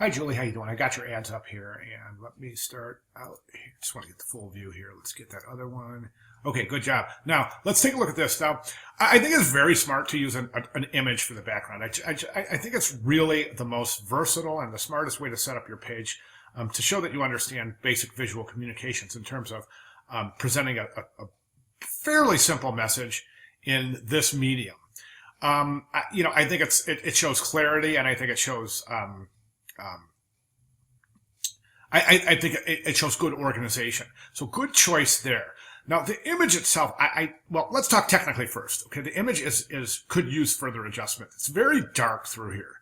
Hi, Julie. How you doing? I got your ads up here, and let me start out. Just want to get the full view here. Let's get that other one. Okay, good job. Now, let's take a look at this. Now, I think it's very smart to use an image for the background. I think it's really the most versatile and the smartest way to set up your page to show that you understand basic visual communications in terms of presenting a fairly simple message in this medium. I think it shows clarity, and I think it shows I think it shows good organization. So good choice there. Now the image itself, well, let's talk technically first. Okay, the image could use further adjustment. It's very dark through here,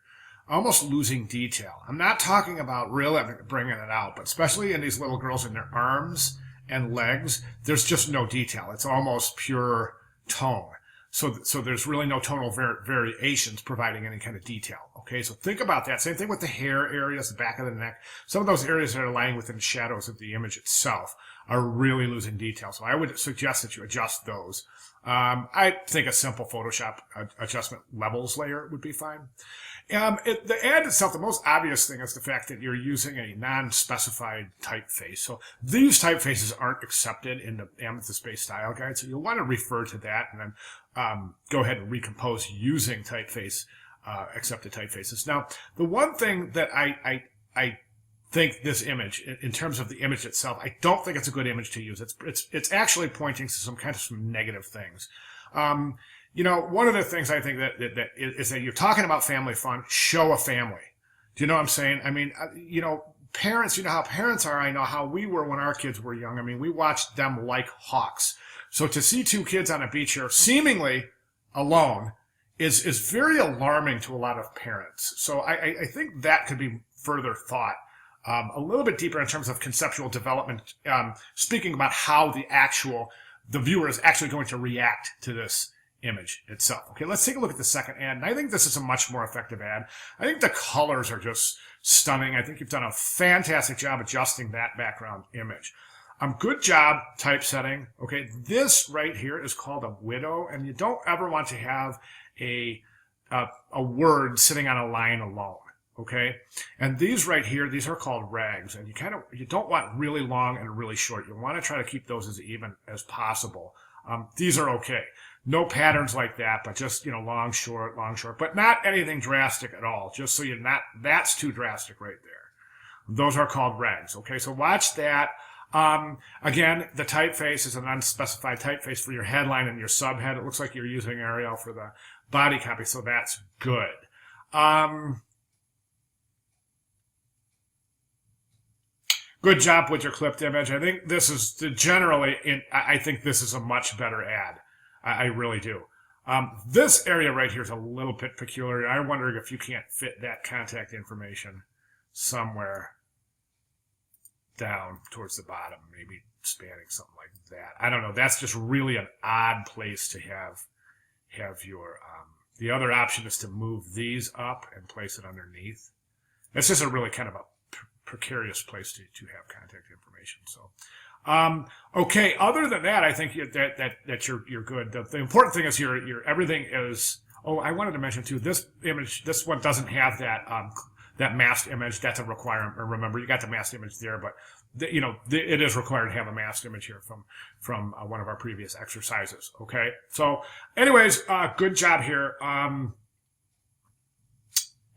almost losing detail. I'm not talking about really bringing it out, but especially in these little girls in their arms and legs, there's just no detail. It's almost pure tone. So there's really no tonal variations providing any kind of detail. Okay, so think about that. Same thing with the hair areas, the back of the neck. Some of those areas that are lying within the shadows of the image itself are really losing detail. So I would suggest that you adjust those. I think a simple Photoshop adjustment levels layer would be fine. The ad itself, the most obvious thing is the fact that you're using a non-specified typeface. So these typefaces aren't accepted in the Amethyst-based style guide, so you'll want to refer to that and then go ahead and recompose using accepted typefaces. Now, the one thing that I think this image, in terms of the image itself, I don't think it's a good image to use. It's actually pointing to some negative things. One of the things I think that is that you're talking about family fun, show a family. Do you know what I'm saying? I mean, parents, you know how parents are. I know how we were when our kids were young. I mean, we watched them like hawks. So to see two kids on a beach here seemingly alone is very alarming to a lot of parents. So I think that could be further thought a little bit deeper in terms of conceptual development, speaking about how the viewer is actually going to react to this image itself. Okay, let's take a look at the second ad, and I think this is a much more effective ad. I think the colors are just stunning. I think you've done a fantastic job adjusting that background image. Good job typesetting. Okay, this right here is called a widow, and you don't ever want to have a word sitting on a line alone. Okay, and these right here, these are called rags, and you don't want really long and really short. You want to try to keep those as even as possible. These are okay. No patterns like that, but just, long, short, but not anything drastic at all. Just so that's too drastic right there. Those are called rags. Okay, so watch that. Again, the typeface is an unspecified typeface for your headline and your subhead. It looks like you're using Arial for the body copy, so that's good. Good job with your clipped image. I think this is I think this is a much better ad. I really do. This area right here is a little bit peculiar. I'm wondering if you can't fit that contact information somewhere down towards the bottom, maybe spanning something like that. I don't know. That's just really an odd place to have your. The other option is to move these up and place it underneath. It's just a really kind of a precarious place to have contact information. So, okay. Other than that, I think that you're good. The important thing is your everything is. Oh, I wanted to mention too. This one doesn't have that masked image. That's a requirement. Remember, you got the masked image there, but it is required to have a masked image here from one of our previous exercises. Okay. So, anyways, good job here.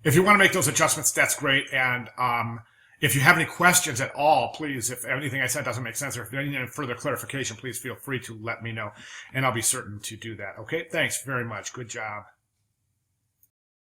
If you want to make those adjustments, that's great. And if you have any questions at all, please, if anything I said doesn't make sense or if you need any further clarification, please feel free to let me know, and I'll be certain to do that. Okay, thanks very much. Good job.